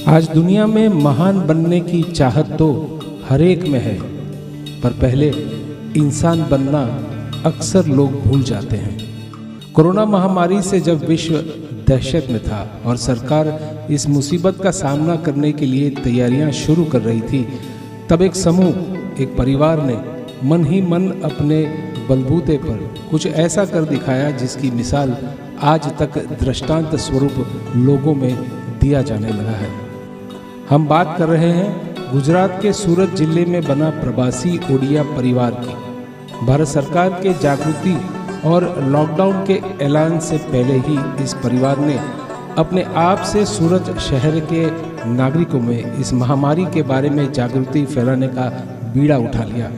आज दुनिया में महान बनने की चाहत तो हर एक में है, पर पहले इंसान बनना अक्सर लोग भूल जाते हैं। कोरोना महामारी से जब विश्व दहशत में था और सरकार इस मुसीबत का सामना करने के लिए तैयारियां शुरू कर रही थी, तब एक समूह, एक परिवार ने मन ही मन अपने बलबूते पर कुछ ऐसा कर दिखाया जिसकी मिसाल आज तक दृष्टांत स्वरूप लोगों में दिया जाने लगा है। हम बात कर रहे हैं गुजरात के सूरत जिले में बना प्रवासी ओडिया परिवार की। भारत सरकार के जागृति और लॉकडाउन के ऐलान से पहले ही इस परिवार ने अपने आप से सूरत शहर के नागरिकों में इस महामारी के बारे में जागृति फैलाने का बीड़ा उठा लिया।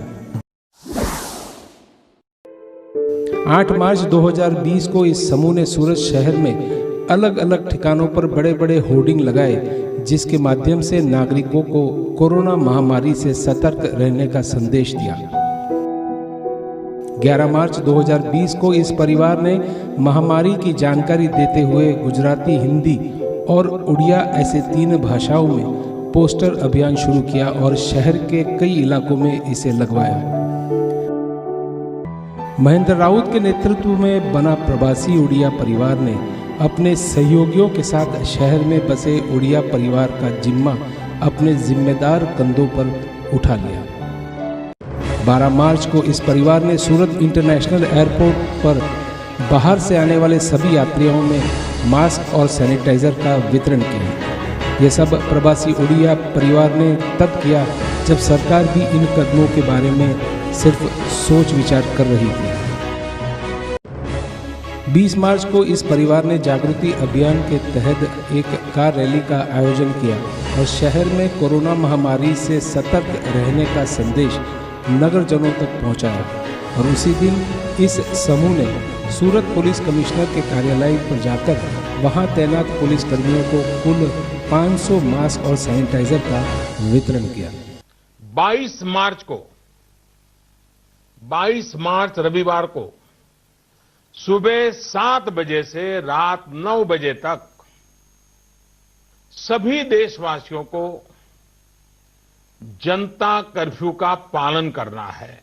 8 मार्च 2020 को इस समूह ने सूरत शहर में अलग अलग ठिकानों पर बड़े बड़े होर्डिंग लगाए, जिसके माध्यम से नागरिकों को कोरोना महामारी से सतर्क रहने का संदेश दिया। 11 मार्च 2020 को इस परिवार ने महामारी की जानकारी देते हुए गुजराती, हिंदी और उड़िया ऐसे 3 भाषाओं में पोस्टर अभियान शुरू किया और शहर के कई इलाकों में इसे लगवाया। महेंद्र राउत के नेतृत्व में बना प्रवासी उड़िया परिवार ने अपने सहयोगियों के साथ शहर में बसे उड़िया परिवार का जिम्मा अपने जिम्मेदार कंधों पर उठा लिया। 12 मार्च को इस परिवार ने सूरत इंटरनेशनल एयरपोर्ट पर बाहर से आने वाले सभी यात्रियों में मास्क और सैनिटाइजर का वितरण किया। यह सब प्रवासी उड़िया परिवार ने तब किया जब सरकार भी इन कदमों के बारे में सिर्फ सोच विचार कर रही थी। 20 मार्च को इस परिवार ने जागृति अभियान के तहत एक कार रैली का आयोजन किया और शहर में कोरोना महामारी से सतर्क रहने का संदेश नगरजनों तक पहुंचाया। और उसी दिन इस समूह ने सूरत पुलिस कमिश्नर के कार्यालय पर जाकर वहां तैनात पुलिस कर्मियों को कुल 500 मास्क और सैनिटाइजर का वितरण किया। 22 मार्च रविवार को सुबह 7 बजे से रात 9 बजे तक सभी देशवासियों को जनता कर्फ्यू का पालन करना है।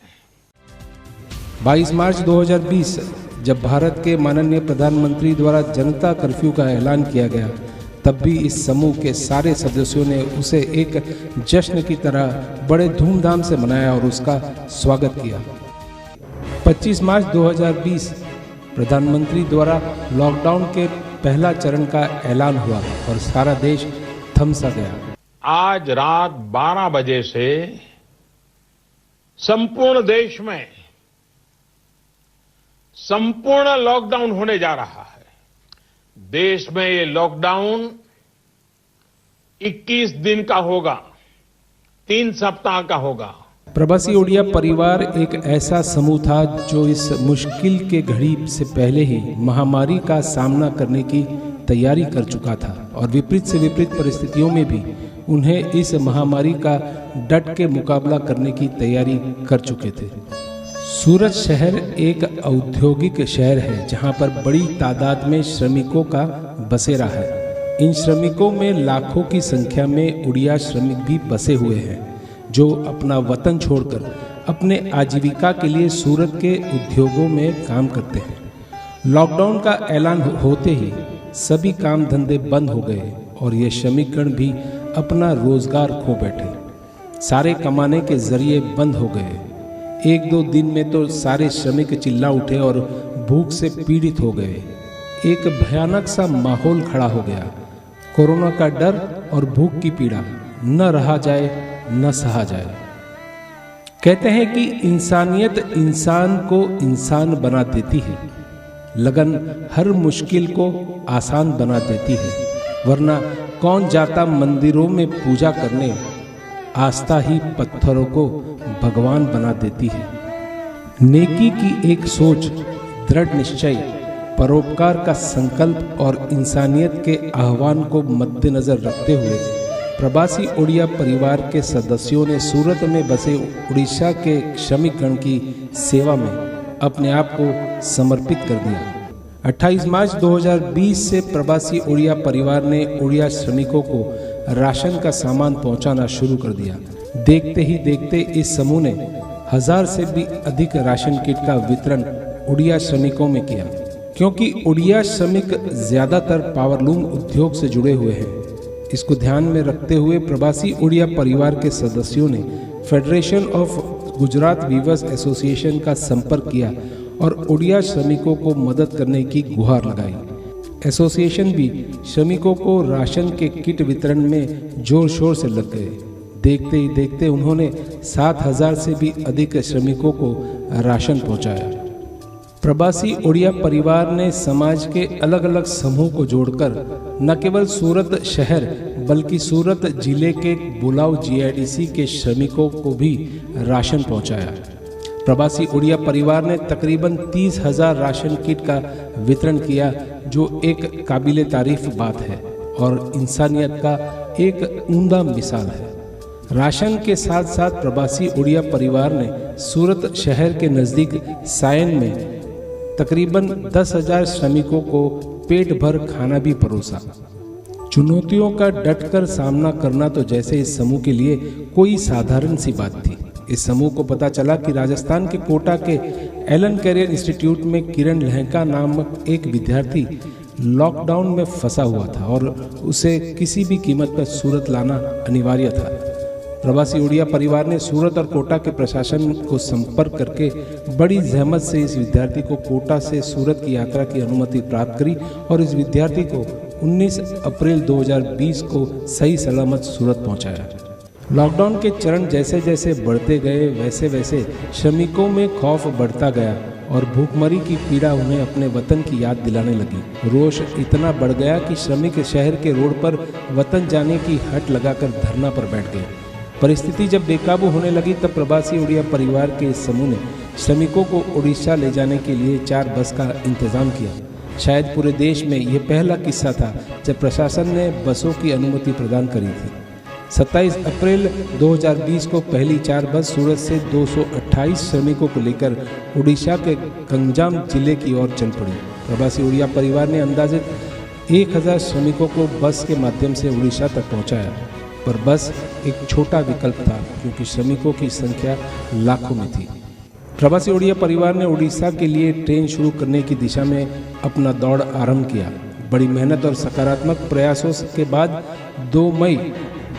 22 मार्च 2020 जब भारत के माननीय प्रधानमंत्री द्वारा जनता कर्फ्यू का ऐलान किया गया, तब भी इस समूह के सारे सदस्यों ने उसे एक जश्न की तरह बड़े धूमधाम से मनाया और उसका स्वागत किया। 25 मार्च 2020 प्रधानमंत्री द्वारा लॉकडाउन के पहला चरण का ऐलान हुआ और सारा देश थम सा गया। आज रात 12 बजे से संपूर्ण देश में संपूर्ण लॉकडाउन होने जा रहा है। देश में ये लॉकडाउन 21 दिन का होगा, 3 सप्ताह का होगा। प्रवासी ओडिया परिवार एक ऐसा समूह था जो इस मुश्किल के घड़ी से पहले ही महामारी का सामना करने की तैयारी कर चुका था और विपरीत से विपरीत परिस्थितियों में भी उन्हें इस महामारी का डट के मुकाबला करने की तैयारी कर चुके थे। सूरत शहर एक औद्योगिक शहर है जहां पर बड़ी तादाद में श्रमिकों का बसेरा है। इन श्रमिकों में लाखों की संख्या में उड़िया श्रमिक भी बसे हुए हैं जो अपना वतन छोड़कर अपने आजीविका के लिए सूरत के उद्योगों में काम करते हैं। लॉकडाउन का ऐलान होते ही सभी काम धंधे बंद हो गए और ये श्रमिकगण भी अपना रोजगार खो बैठे। सारे कमाने के जरिए बंद हो गए। 1-2 दिन में तो सारे श्रमिक चिल्ला उठे और भूख से पीड़ित हो गए। एक भयानक सा माहौल खड़ा हो गया। कोरोना का डर और भूख की पीड़ा न रहा जाए न सहा जाए। कहते हैं कि इंसानियत इंसान को इंसान बना देती है, लगन हर मुश्किल को आसान बना देती है, वरना कौन जाता मंदिरों में पूजा करने, आस्था ही पत्थरों को भगवान बना देती है। नेकी की एक सोच, दृढ़ निश्चय, परोपकार का संकल्प और इंसानियत के आह्वान को मद्देनजर रखते हुए प्रवासी ओडिया परिवार के सदस्यों ने सूरत में बसे उड़ीसा के श्रमिकगण की सेवा में अपने आप को समर्पित कर दिया। 28 मार्च 2020 से प्रवासी उड़िया परिवार ने उड़िया श्रमिकों को राशन का सामान पहुंचाना शुरू कर दिया। देखते ही देखते इस समूह ने 1000 से भी अधिक राशन किट का वितरण उड़िया श्रमिकों में किया। क्योंकि उड़िया श्रमिक ज्यादातर पावरलूम उद्योग से जुड़े हुए हैं, इसको ध्यान में रखते हुए प्रवासी उड़िया परिवार के सदस्यों ने federation of Gujarat weavers association का संपर्क किया और उड़िया श्रमिकों को मदद करने की गुहार लगाई। एसोसिएशन भी श्रमिकों को राशन के किट वितरण में जोर शोर से लग गए। देखते ही देखते उन्होंने 7000 से भी अधिक श्रमिकों को राशन पहुंचाया। प्रवासी उड़िया परिवार ने समाज के अलग अलग समूह को जोड़कर न केवल सूरत शहर बल्कि सूरत जिले के बुलाव जीआईडीसी के श्रमिकों को भी राशन पहुंचाया। प्रवासी उड़िया परिवार ने तकरीबन 30,000 राशन किट का वितरण किया, जो एक काबिले तारीफ बात है और इंसानियत का एक उम्दा मिसाल है। राशन के साथ साथ प्रवासी उड़िया परिवार ने सूरत शहर के नज़दीक सायन में तकरीबन 10,000 श्रमिकों को पेट भर खाना भी परोसा। चुनौतियों का डटकर सामना करना तो जैसे इस समूह के लिए कोई साधारण सी बात थी। इस समूह को पता चला कि राजस्थान के कोटा के एलन कैरियर इंस्टीट्यूट में किरण लहंका नामक एक विद्यार्थी लॉकडाउन में फंसा हुआ था और उसे किसी भी कीमत पर सूरत लाना अनिवार्य था। प्रवासी उड़िया परिवार ने सूरत और कोटा के प्रशासन को संपर्क करके बड़ी जहमत से इस विद्यार्थी को कोटा से सूरत की यात्रा की अनुमति प्राप्त करी और इस विद्यार्थी को 19 अप्रैल 2020 को सही सलामत सूरत पहुंचाया। लॉकडाउन के चरण जैसे जैसे बढ़ते गए वैसे वैसे श्रमिकों में खौफ बढ़ता गया और भूखमरी की पीड़ा उन्हें अपने वतन की याद दिलाने लगी। रोष इतना बढ़ गया कि श्रमिक शहर के रोड पर वतन जाने की हट लगाकर धरना पर बैठ गए। परिस्थिति जब बेकाबू होने लगी तब प्रवासी उड़िया परिवार के इस समूह ने श्रमिकों को उड़ीसा ले जाने के लिए 4 बस का इंतजाम किया। शायद पूरे देश में ये पहला किस्सा था जब प्रशासन ने बसों की अनुमति प्रदान करी थी। 27 अप्रैल 2020 को पहली 4 बस सूरत से 228 श्रमिकों को लेकर उड़ीसा के गंजाम जिले की ओर चल पड़ी। प्रवासी उड़िया परिवार ने अंदाजित 1000 श्रमिकों को बस के माध्यम से उड़ीसा तक पहुंचाया, पर बस एक छोटा विकल्प था क्योंकि श्रमिकों की संख्या लाखों में थी। प्रवासी उड़िया परिवार ने उड़ीसा के लिए ट्रेन शुरू करने की दिशा में अपना दौड़ आरंभ किया। बड़ी मेहनत और सकारात्मक प्रयासों के बाद 2 मई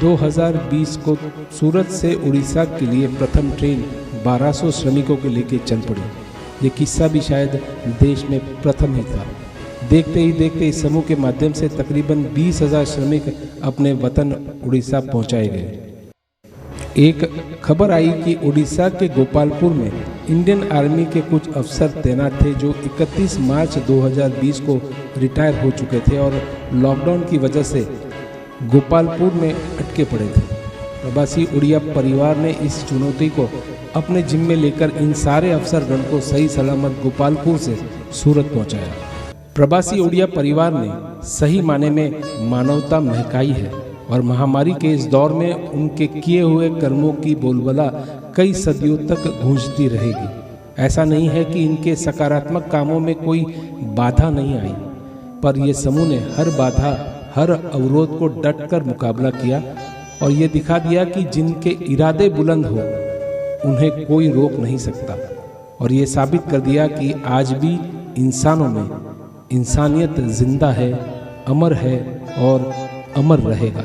2020 को सूरत से उड़ीसा के लिए प्रथम ट्रेन 1200 श्रमिकों को लेकर चल पड़ी। ये किस्सा भी शायद देश में प्रथम ही था। देखते ही देखते इस समूह के माध्यम से तकरीबन 20,000 श्रमिक अपने वतन उड़ीसा पहुंचाए गए। एक खबर आई कि उड़ीसा के गोपालपुर में इंडियन आर्मी के कुछ अफसर तैनात थे जो 31 मार्च 2020 को रिटायर हो चुके थे और लॉकडाउन की वजह से गोपालपुर में अटके पड़े थे। प्रवासी उड़िया परिवार ने इस चुनौती को अपने जिम्मे लेकर इन सारे अफसरगण को सही सलामत गोपालपुर से सूरत पहुंचाया। प्रवासी उड़िया परिवार ने सही माने में मानवता महकाई है और महामारी के इस दौर में उनके किए हुए कर्मों की बोलबाला कई सदियों तक गूंजती रहेगी। ऐसा नहीं है कि इनके सकारात्मक कामों में कोई बाधा नहीं आई, पर यह समूह ने हर बाधा, हर अवरोध को डटकर मुकाबला किया और ये दिखा दिया कि जिनके इरादे बुलंद हो उन्हें कोई रोक नहीं सकता, और ये साबित कर दिया कि आज भी इंसानों में इंसानियत जिंदा है, अमर है और अमर रहेगा।